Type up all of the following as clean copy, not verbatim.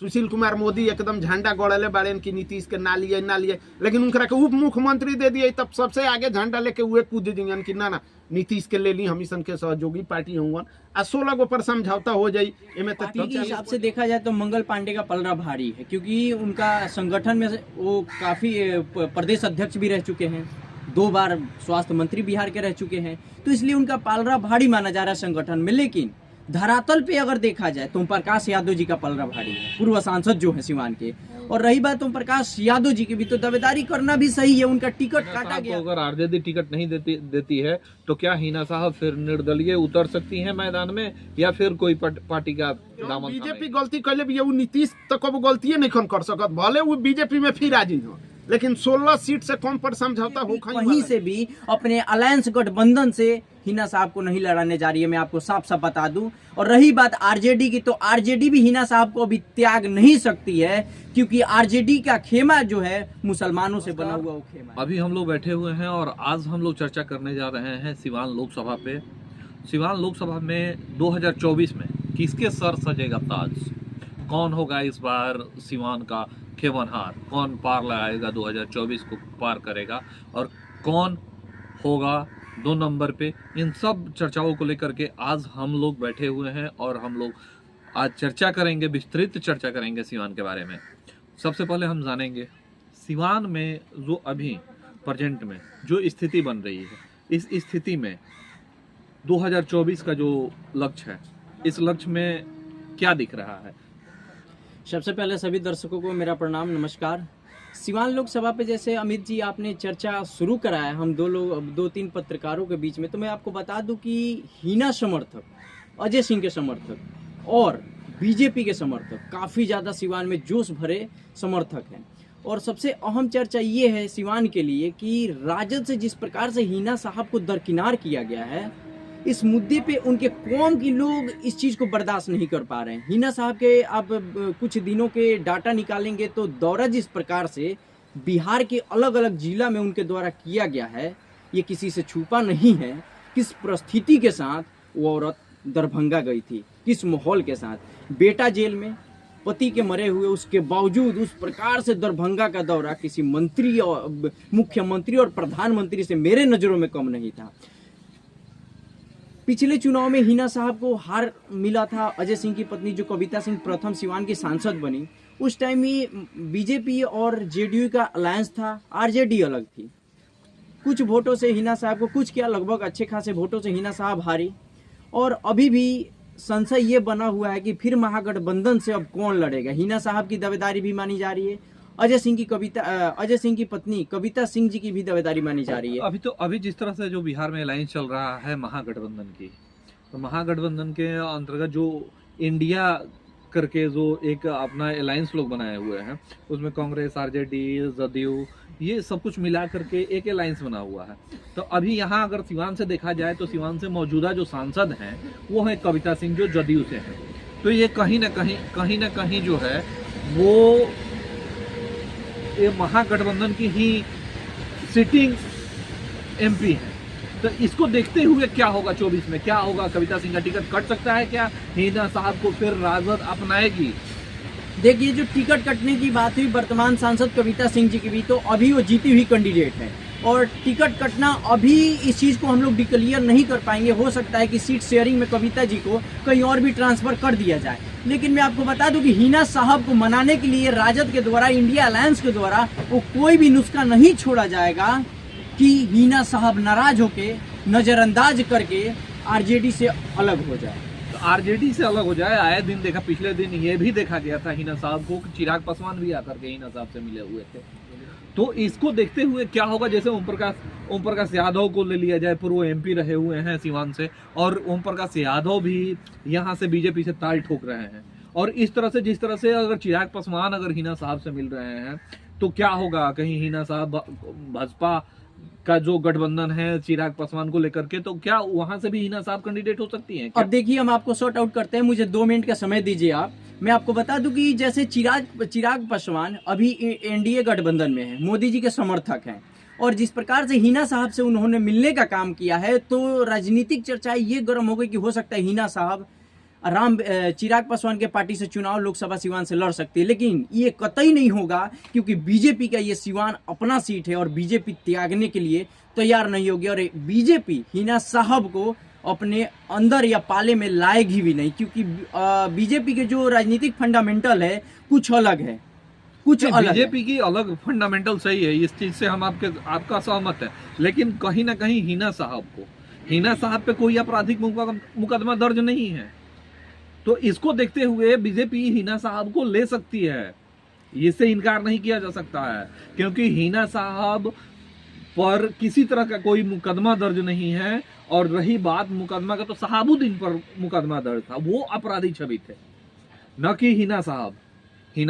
सुशील कुमार मोदी एकदम झंडा गड़ले बाड़े कि नीतीश के ना लिए, लेकिन उनकरा के उप मुख्यमंत्री दे दिए, तब सबसे आगे झंडा लेके उहे कूद दियन कि ना नीतीश के ले ली, हम सन के सहयोगी पार्टी होंगे आ 16 गो पर समझौता हो जाई। पार्टी के हिसाब से देखा जाए तो मंगल पांडे का पलड़ा भारी है, क्योंकि उनका संगठन में वो काफी प्रदेश अध्यक्ष भी रह चुके हैं, 2 बार स्वास्थ्य मंत्री बिहार के रह चुके हैं, तो इसलिए उनका पलड़ा भारी माना जा रहा है संगठन में। लेकिन धरातल पे अगर देखा जाए तो ओम प्रकाश यादव जी का पलड़ा भारी है, पूर्व सांसद जो है सिवान के। और रही बात ओम प्रकाश यादव जी की भी, तो दावेदारी करना भी सही है, उनका टिकट काटा गया। अगर आरजेडी टिकट नहीं देती है तो क्या हिना साहब फिर निर्दलीय उतर सकती हैं मैदान में, या फिर कोई पार्टी का दामन? बीजेपी गलती कैले भी, नीतीश तो कब गलती नहीं कर सकत, भले वो बीजेपी में फिर राजी हो, लेकिन 16 सीट से कम पर समझौता हो वहीं से भी अपने अलायंस गठबंधन से हिना साहब को नहीं लड़ाने जा रही है, मैं आपको साफ साफ बता दूं। और रही बात आरजेडी की, तो आरजेडी भी हिना साहब को अभी त्याग नहीं सकती है, क्योंकि आरजेडी का खेमा जो है मुसलमानों से बना हुआ वो खेमा है। अभी हम लोग बैठे हुए हैं और आज हम लोग चर्चा करने जा रहे हैं सिवान लोकसभा पे। सिवान लोकसभा में 2024 में किसके सर सजेगा ताज? कौन होगा इस बार सिवान का खेवनहार? कौन पार लगाएगा 2024 को पार करेगा, और कौन होगा 2 नंबर पे? इन सब चर्चाओं को लेकर के आज हम लोग बैठे हुए हैं और हम लोग आज चर्चा करेंगे, विस्तृत चर्चा करेंगे सिवान के बारे में। सबसे पहले हम जानेंगे सिवान में जो अभी प्रेजेंट में जो स्थिति बन रही है, इस स्थिति में 2024 का जो लक्ष्य है, इस लक्ष्य में क्या दिख रहा है? सबसे पहले सभी दर्शकों को मेरा प्रणाम, नमस्कार। सिवान लोकसभा पे जैसे अमित जी आपने चर्चा शुरू कराया हम 2-3 पत्रकारों के बीच में, तो मैं आपको बता दूं कि हिना समर्थक, अजय सिंह के समर्थक और बीजेपी के समर्थक काफ़ी ज़्यादा सिवान में जोश भरे समर्थक हैं। और सबसे अहम चर्चा ये है सिवान के लिए कि राजद से जिस प्रकार से हिना साहब को दरकिनार किया गया है, इस मुद्दे पे उनके कौम के लोग इस चीज़ को बर्दाश्त नहीं कर पा रहे हैं। हिना साहब के आप कुछ दिनों के डाटा निकालेंगे तो दौरा जिस प्रकार से बिहार के अलग अलग जिला में उनके द्वारा किया गया है, ये किसी से छुपा नहीं है। किस परिस्थिति के साथ वो औरत दरभंगा गई थी, किस माहौल के साथ, बेटा जेल में, पति के मरे हुए, उसके बावजूद उस प्रकार से दरभंगा का दौरा किसी मंत्री और मुख्यमंत्री और प्रधानमंत्री से मेरे नज़रों में कम नहीं था। पिछले चुनाव में हिना साहब को हार मिला था, अजय सिंह की पत्नी जो कविता सिंह प्रथम सिवान की सांसद बनी, उस टाइम में बीजेपी और जेडीयू का अलायंस था, आरजेडी अलग थी। कुछ वोटों से हिना साहब को, कुछ क्या लगभग अच्छे खासे वोटों से हिना साहब हारी। और अभी भी संशय ये बना हुआ है कि फिर महागठबंधन से अब कौन लड़ेगा। हिना साहब की दावेदारी भी मानी जा रही है, अजय सिंह की पत्नी कविता सिंह जी की भी दावेदारी मानी जा रही है। अभी जिस तरह से जो बिहार में अलायंस चल रहा है महागठबंधन की, तो महागठबंधन के अंतर्गत जो इंडिया करके जो एक अपना अलायंस लोग बनाए हुए हैं, उसमें कांग्रेस, आरजेडी, जदयू, ये सब कुछ मिला करके एक अलायंस बना हुआ है। तो अभी यहाँ अगर सिवान से देखा जाए तो सिवान से मौजूदा जो सांसद हैं वो है कविता सिंह जो जदयू से हैं। तो ये कहीं ना कहीं जो है वो ये महागठबंधन की ही सिटिंग एमपी है। तो इसको देखते हुए क्या होगा 24 में, क्या होगा? कविता सिंह का टिकट कट सकता है क्या? हिना साहब को फिर राजद अपनाएगी? देखिए, जो टिकट कटने की बात हुई वर्तमान सांसद कविता सिंह जी की भी, तो अभी वो जीती हुई कैंडिडेट है और टिकट कटना अभी इस चीज़ को हम लोग डिक्लेयर नहीं कर पाएंगे। हो सकता है कि सीट शेयरिंग में कविता जी को कहीं और भी ट्रांसफर कर दिया जाए। लेकिन मैं आपको बता दूं कि हिना साहब को मनाने के लिए राजद के द्वारा, इंडिया अलायंस के द्वारा वो कोई भी नुस्खा नहीं छोड़ा जाएगा कि हिना साहब नाराज होके, नज़रअंदाज करके आरजेडी से अलग हो जाए। आरजेडी से अलग हो जाए। आए दिन देखा, पिछले दिन ये भी देखा गया था हिना साहब को, चिराग पासवान भी आकर के हिना साहब से मिले हुए थे। तो इसको देखते हुए क्या होगा? जैसे ओम प्रकाश यादव को ले लिया जाए, पूर्व एमपी रहे हुए हैं सिवान से, और ओम प्रकाश यादव भी यहाँ से बीजेपी से ताल ठोक रहे हैं। और इस तरह से, जिस तरह से अगर चिराग पासवान अगर हिना साहब से मिल रहे हैं तो क्या होगा? कहीं हिना साहब भाजपा का जो गठबंधन है चिराग पासवान को लेकर के, तो क्या वहां से भी हिना साहब कैंडिडेट हो सकती हैं? अब देखिए, हम आपको सॉर्ट आउट करते हैं, मुझे 2 मिनट का समय दीजिए आप। मैं आपको बता दूं कि जैसे चिराग पासवान अभी एनडीए गठबंधन में है, मोदी जी के समर्थक हैं, और जिस प्रकार से हिना साहब से उन्होंने मिलने का काम किया है, तो राजनीतिक चर्चाएं ये गर्म हो गई कि हो सकता है हिना साहब चिराग पासवान के पार्टी से चुनाव लोकसभा सिवान से लड़ सकती है, लेकिन ये कतई नहीं होगा क्योंकि बीजेपी का ये सिवान अपना सीट है और बीजेपी त्यागने के लिए तैयार नहीं होगी। और बीजेपी हिना साहब को अपने अंदर या पाले में लाएगी भी नहीं, क्योंकि बीजेपी के जो राजनीतिक फंडामेंटल है कुछ अलग है, कुछ अलग है। बीजेपी की अलग फंडामेंटल सही है, इस चीज से हम आपका सहमत है, लेकिन कहीं ना कहीं हिना साहब पे कोई आपराधिक मुकदमा दर्ज नहीं है, तो इसको देखते हुए बीजेपी हिना साहब को ले सकती है, इससे इनकार नहीं किया जा सकता है, क्योंकि हिना साहब पर किसी तरह का कोई मुकदमा दर्ज नहीं है। और रही बात मुकदमा का, तो शहाबुद्दीन पर मुकदमा दर्ज था, वो अपराधी छवि थे, न कि हिना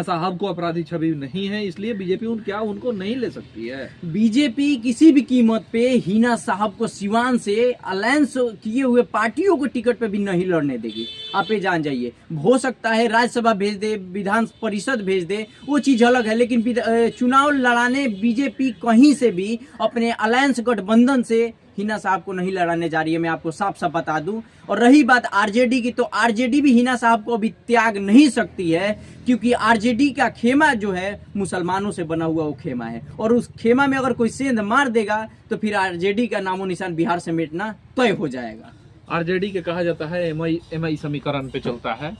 साहब को अपराधी छवि नहीं है, इसलिए बीजेपी उनको नहीं ले सकती है। बीजेपी किसी भी कीमत पे हिना साहब को सिवान से अलायंस किए हुए पार्टियों को टिकट पे भी नहीं लड़ने देगी, आप ये जान जाइए। हो सकता है राज्यसभा भेज दे, विधान परिषद भेज दे, वो चीज अलग है, लेकिन चुनाव लड़ाने बीजेपी कहीं से भी अपने अलायंस गठबंधन से हिना साहब को नहीं लड़ाने जा रही है, मैं आपको साफ साफ बता दूं। और रही बात आरजेडी की, तो आरजेडी भी हिना साहब को अभी त्याग नहीं सकती है, क्योंकि आरजेडी का खेमा जो है मुसलमानों से बना हुआ वो खेमा है, और उस खेमा में अगर कोई सेंध मार देगा तो फिर आरजेडी का नामो निशान बिहार से मिटना तय हो जाएगा। आरजेडी के कहा जाता है एमआई समीकरण पे चलता है,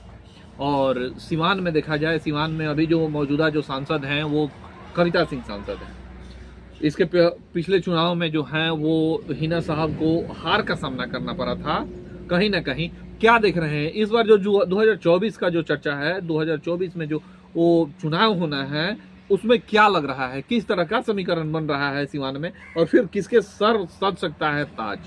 और सिवान में देखा जाए, सिवान में अभी जो मौजूदा जो सांसद हैं वो कविता सिंह सांसद हैं। इसके पिछले चुनाव में जो हैं वो हिना साहब को हार का सामना करना पड़ा था। कहीं ना कहीं क्या देख रहे हैं इस बार जो 2024 का जो चर्चा है, 2024 में जो वो चुनाव होना है, उसमें क्या लग रहा है, किस तरह का समीकरण बन रहा है सिवान में, और फिर किसके सर सज सकता है ताज?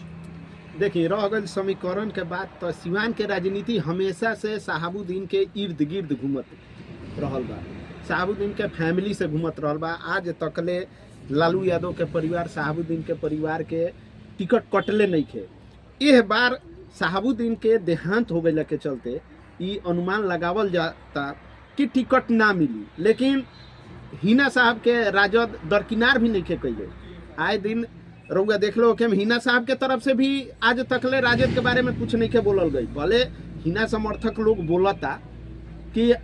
देखिए, रह गई समीकरण के बाद, तो सिवान के राजनीति हमेशा से शहाबुद्दीन के इर्द गिर्द घूमत रहल बा, शहाबुद्दीन के फैमिली से घूमत रहल बा। आज तकले लालू यादव के परिवार शहाबुद्दीन के परिवार के टिकट कटले नहीं थे। यह बार शहाबुद्दीन के देहांत हो गए के चलते ये अनुमान लगावल जाता कि टिकट ना मिली, लेकिन हिना साहब के राजद दरकिनार भी नहीं खे कैले। आए दिन रउआ देख लो कि हिना साहब के तरफ से भी आज तकले राजद के बारे में कुछ नहीं के बोलल गई। भले हिना समर्थक लोग बोलता कि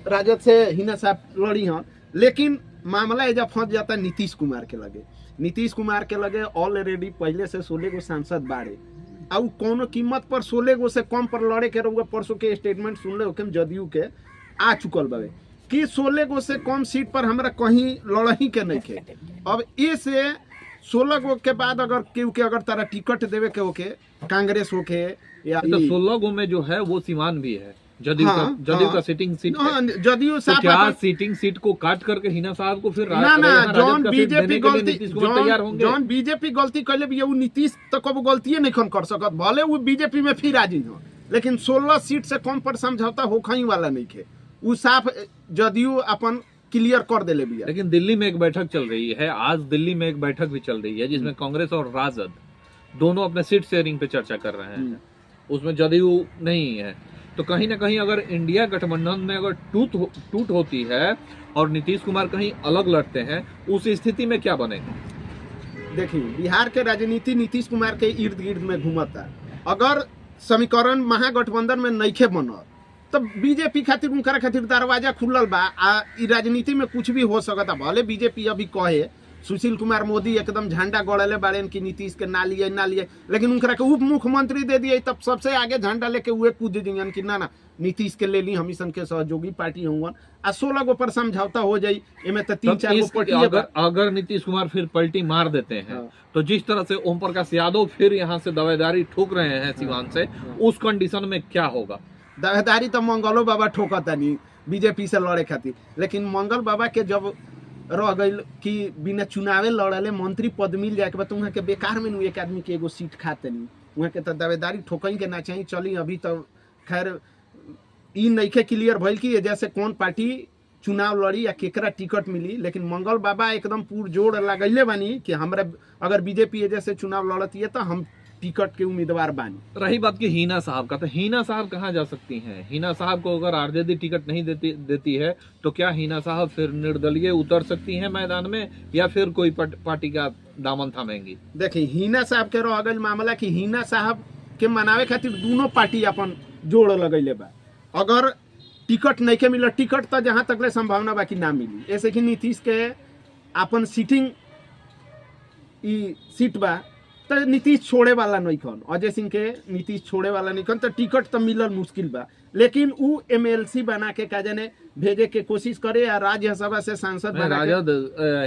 राजद से हिना साहब लड़ी हैं, लेकिन मामला एजा फंस जाता नीतीश कुमार के लगे। नीतीश कुमार के लगे ऑलरेडी पहले से 16 गो सांसद बाड़े, और कोनो कीमत पर 16 गो से कम पर लड़े के रउआ परसों के स्टेटमेंट सुन ले होके जदयू के आ चुकल बावे कि 16 गो से कम सीट पर हमरा कहीं लड़ही के नहीं खे। अब ये से 16 गो के बाद अगर केहू के अगर तारा टिकट देवे के होके, कांग्रेस होके या तो 16 गो में जो है वो सिवान भी है, जदयू का सिटिंग सीट, जदयू तो क्या सिटिंग सीट को काट करके हिना साहब को फिर जौन बीजेपी गलती कैले भी वो नीतीश तो कब गलती नहीं कर सकत, भले वो बीजेपी में फिर राजी हो, लेकिन 16 सीट से कम पर समझौता होखई वाला नहीं थे। वो साफ जदयू अपन क्लियर कर देले भी। लेकिन दिल्ली में एक बैठक चल रही है, आज दिल्ली में एक बैठक भी चल रही है जिसमें कांग्रेस और राजद दोनों अपने सीट शेयरिंग पे चर्चा कर रहे हैं, उसमें जदयू नहीं है। तो कहीं ना कहीं अगर इंडिया गठबंधन में अगर टूट होती है और नीतीश कुमार कहीं अलग लड़ते हैं, उस स्थिति में क्या बनेगा? देखिए, बिहार के राजनीति नीतीश कुमार के इर्द गिर्द में घूमता। अगर समीकरण महागठबंधन में नइखे बनल तब बीजेपी खातिर उनकरा खातिर दरवाजा खुलल बा। ई राजनीति में कुछ भी हो सकता। भले बीजेपी अभी कहे सुशील कुमार मोदी एकदम झंडा गड़ले बाड़े कि नीतीश के ना लिए, लेकिन उनकरा के उप मुख्यमंत्री दे दिए, तब सबसे आगे झंडा लेके उहे कूद दियन कि ना नीतीश के ले ली, हम सन के सहयोगी पार्टी होंगे, आ 16 गो पर समझौता हो जाई। एमे तो 3-4 गो पार्टी अगर नीतीश कुमार फिर पलटी मार देते हैं तो जिस तरह से ओम प्रकाश यादव फिर यहाँ से दावेदारी ठोक रहे हैं सिवान से, उस कंडीशन में क्या होगा? दावेदारी तो मंगलो बाबा ठोकता नहीं बीजेपी से लड़े खातिर, लेकिन मंगल बाबा के जब रह गई कि बिना चुनावे लड़ले मंत्री पद मिल जाए के बाद वहाँ के बेकार में एक आदमी के एगो सीट खाते नहीं, वहाँ के तो दावेदारी ठोकई के ना चाहिए। चली अभी तो खैर ई नइखे क्लियर भइल कि जैसे कौन पार्टी चुनाव लड़ी या केकरा टिकट मिली, लेकिन मंगल बाबा एकदम पुरजोर लगैले बानी कि हमरा अगर बीजेपी जैसे चुनाव लड़ती है तो हम टिकट के उम्मीदवार बानी। रही बात की हिना साहब का, तो हिना साहब कहाँ जा सकती हैं? हिना साहब को अगर आरजेडी टिकट नहीं देती है तो क्या हिना साहब फिर निर्दलीय उतर सकती हैं मैदान में, या फिर कोई पार्टी का दामन थामेंगी? देखिए, हिना साहब के रह गई मामला कि हिना साहब के मनावे खातिर दोनों पार्टी अपन जोड़ लगैले बा। अगर टिकट नहीं के मिला, टिकट तो जहाँ तक ले संभावना बा कि ना मिली। ऐसे कि नीतीश के अपन सीटिंग सीट बा तो नीतीश छोड़े वाला नहीं खन, अजय सिंह के नीतीश छोड़े वाला नहीं खन, तो टिकट तो मिलल मुश्किल बा। लेकिन उ एमएलसी बना के का जाने भेजे के कोशिश करे या राज्यसभा से सांसद बना राजद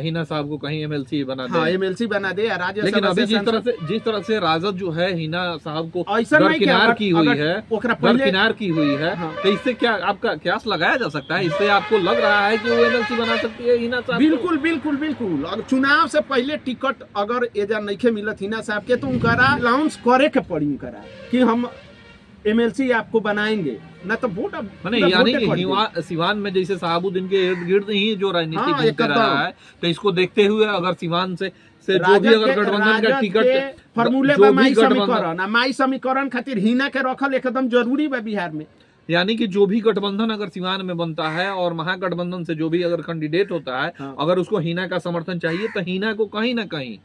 हिना साहब को कहीं एमएलसी बना दे। हाँ एमएलसी बना दे या राज्यसभा। लेकिन अभी से जिस तरह से राजद जो है हिना साहब को ऐसा नहीं कि दरकिनार की हुई है, पहले दरकिनार की हुई है, हाँ। तो इससे क्या आपका क्यास लगाया जा सकता है? इससे आपको लग रहा है कि वो एमएलसी बना सकती है हिना साहब? बिल्कुल बिल्कुल बिल्कुल। अगर चुनाव से पहले टिकट अगर एजा नहीं मिलत हिना साहब के तो उनकरा अनाउंस करे के पड़ी उनकरा कि हम एमएलसी आपको बनाएंगे, ना तो वोट मैंने यानी कि सिवान में जैसे साहबुद्दीन के इर्द गिर्द ही जो राजनीति घूमते रहा है, तो इसको देखते हुए अगर सिवान से जो भी अगर गठबंधन का टिकट फॉर्मूले बा माई समीकरण, माई समीकरण खातिर हिना के रखल एकदम जरूरी बा बिहार में। यानी कि जो भी गठबंधन अगर सिवान में बनता है और महागठबंधन से जो भी अगर कैंडिडेट होता है, हाँ। अगर उसको हिना का समर्थन चाहिए तो हिना को कहीं ना कहीं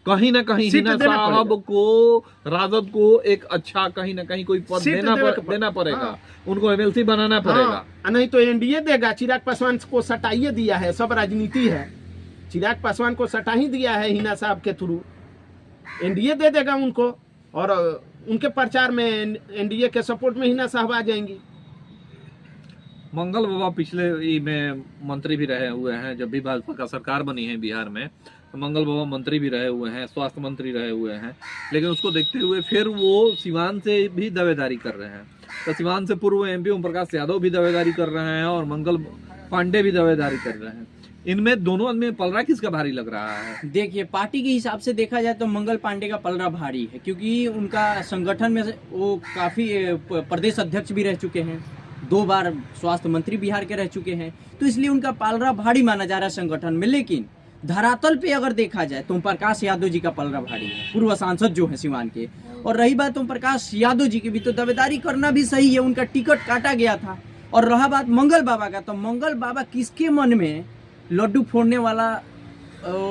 हिना साहब को राजद को एक अच्छा कहीं ना कहीं कोई पद देना पड़ेगा। हाँ। उनको एमएलसी बनाना पड़ेगा। हाँ। नहीं तो एनडीए देगा। चिराग पासवान को सटाइए दिया है, सब राजनीति है। चिराग पासवान को सटा ही दिया है हिना साहब के थ्रू, एनडीए दे देगा उनको और उनके प्रचार में एनडीए के सपोर्ट में हिना साहब आ जाएंगी। मंगल बाबा पिछले में मंत्री भी रहे हुए हैं, जब भी भाजपा का सरकार बनी है बिहार में तो मंगल बाबा मंत्री भी रहे हुए हैं, स्वास्थ्य मंत्री रहे हुए हैं। लेकिन उसको देखते हुए फिर वो सिवान से भी दावेदारी कर रहे हैं। तो सिवान से पूर्व एमपी ओम प्रकाश यादव भी दावेदारी कर रहे हैं और मंगल पांडे भी दावेदारी कर रहे हैं। इनमें दोनों आदमी पलड़ा किसका भारी लग रहा है? देखिए, पार्टी के हिसाब से देखा जाए तो मंगल पांडे का पलड़ा भारी है, क्योंकि उनका संगठन में वो काफी प्रदेश अध्यक्ष भी रह चुके हैं, 2 बार स्वास्थ्य मंत्री बिहार के रह चुके हैं, तो इसलिए उनका पलड़ा भारी माना जा रहा है संगठन में। लेकिन धरातल पे अगर देखा जाए तो ओम प्रकाश यादव जी का पलड़ा भारी है, पूर्व सांसद जो है सिवान के। और रही बात ओम प्रकाश यादव जी की भी, तो दावेदारी करना भी सही है, उनका टिकट काटा गया था। और रहा बात मंगल बाबा का, तो मंगल बाबा किसके मन में लड्डू फोड़ने वाला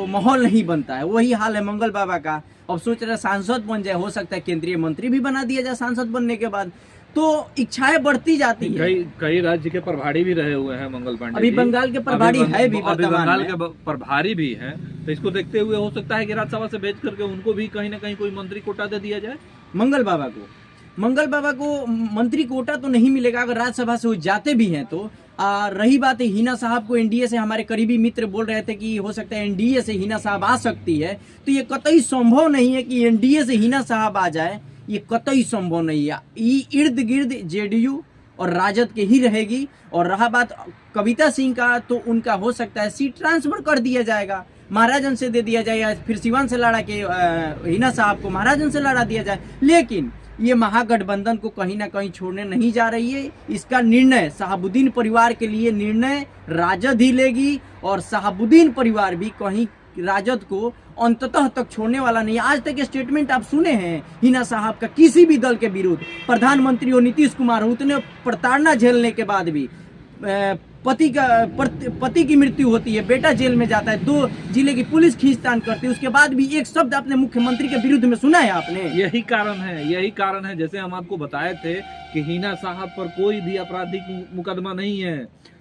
माहौल नहीं बनता है, वही हाल है मंगल बाबा का। अब सोच रहे सांसद बन जाए, हो सकता है केंद्रीय मंत्री भी बना दिया जाए सांसद बनने के बाद, तो इच्छाएं बढ़ती जाती है। कई राज्य के प्रभारी भी रहे हुए हैं मंगल पांडे। अभी बंगाल के प्रभारी है भी, बंगाल के प्रभारी भी हैं। तो इसको देखते हुए हो सकता है कि राज्यसभा से भेज करके उनको भी कहीं ना कहीं कोई मंत्री कोटा दे दिया जाए। मंगल बाबा को मंत्री कोटा तो नहीं मिलेगा अगर राज्यसभा से वो जाते भी हैं तो। रही बात है हिना साहब को एनडीए से, हमारे करीबी मित्र बोल रहे थे कि हो सकता है एनडीए से हिना साहब आ सकती है, तो ये कतई संभव नहीं है कि एनडीए से हिना साहब आ जाए, ये कतई संभव नहीं है। इर्द गिर्द जेडीयू और राजद के ही रहेगी। और रहा बात कविता सिंह का, तो उनका हो सकता है सीट ट्रांसफर कर दिया जाएगा, महाराजन से दे दिया जाएगा, फिर सिवान से लड़ा के हिना साहब को महाराजन से लड़ा दिया जाए। लेकिन ये महागठबंधन को कहीं ना कहीं छोड़ने नहीं जा रही है। इसका निर्णय शहाबुद्दीन परिवार के लिए निर्णय राजद ही लेगी, और शहाबुद्दीन परिवार भी कहीं राजद को अंततः तक छोड़ने वाला नहीं। आज तक स्टेटमेंट आप सुने हैं हिना साहब का किसी भी दल के विरुद्ध, प्रधानमंत्री और नीतीश कुमार उतने प्रताड़ना झेलने के बाद भी, पति की मृत्यु होती है, बेटा जेल में जाता है, 2 जिले की पुलिस खींचतान करती है, उसके बाद भी एक शब्द आपने मुख्यमंत्री के विरुद्ध में सुना है आपने? यही कारण है जैसे हम आपको बताए थे कि हिना साहब पर कोई भी आपराधिक मुकदमा नहीं है,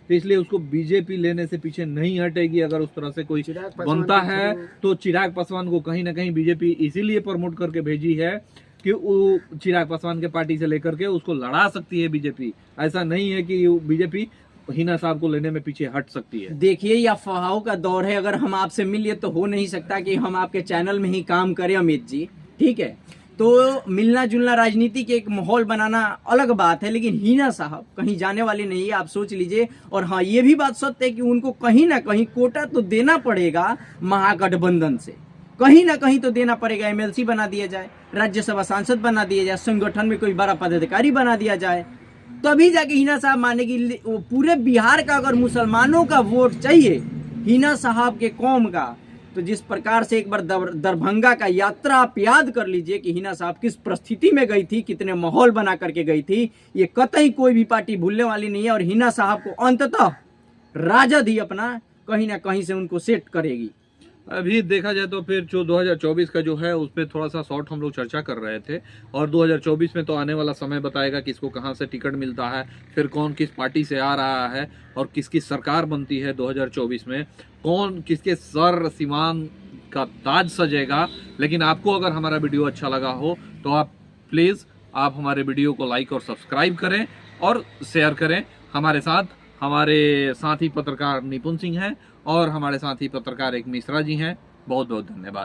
तो इसलिए उसको बीजेपी लेने से पीछे नहीं हटेगी। अगर उस तरह से कोई बनता है तो चिराग पासवान को कहीं ना कहीं बीजेपी इसीलिए प्रमोट करके भेजी है कि वो चिराग पासवान के पार्टी से लेकर के उसको लड़ा सकती है बीजेपी। ऐसा नहीं है कि बीजेपी हिना साहब को लेने में पीछे हट सकती है। देखिए, ये अफवाहों का दौर है। अगर हम आपसे मिलिए तो हो नहीं सकता कि हम आपके चैनल में ही काम करें अमित जी, ठीक है? तो मिलना जुलना राजनीति के एक माहौल बनाना अलग बात है, लेकिन हिना साहब कहीं जाने वाली नहीं है, आप सोच लीजिए। और हाँ, ये भी बात सत्य है कि उनको कहीं ना कहीं कोटा तो देना पड़ेगा महागठबंधन से, कहीं ना कहीं तो देना पड़ेगा। एमएलसी बना दिया जाए, राज्यसभा सांसद बना दिया जाए, संगठन में कोई बड़ा पदाधिकारी बना दिया जाए, तभी जाके हिना साहब मानेगी। पूरे बिहार का अगर मुसलमानों का वोट चाहिए हिना साहब के कौम का, तो जिस प्रकार से एक बार दरभंगा का यात्रा आप याद कर लीजिए कि हिना साहब किस परिस्थिति में गई थी, कितने माहौल बना करके गई थी, ये कतई कोई भी पार्टी भूलने वाली नहीं है। और हिना साहब को अंततः राजद ही अपना कहीं ना कहीं से उनको सेट करेगी। अभी देखा जाए तो फिर जो 2024 का जो है उस पर थोड़ा सा शॉर्ट हम लोग चर्चा कर रहे थे, और 2024 में तो आने वाला समय बताएगा किसको कहाँ से टिकट मिलता है, फिर कौन किस पार्टी से आ रहा है और किसकी सरकार बनती है 2024 में, कौन किसके सर सीवान का ताज सजेगा। लेकिन आपको अगर हमारा वीडियो अच्छा लगा हो तो आप प्लीज़ आप हमारे वीडियो को लाइक और सब्सक्राइब करें और शेयर करें। हमारे साथी पत्रकार निपुण सिंह हैं और हमारे साथी पत्रकार एक मिश्रा जी हैं। बहुत बहुत धन्यवाद।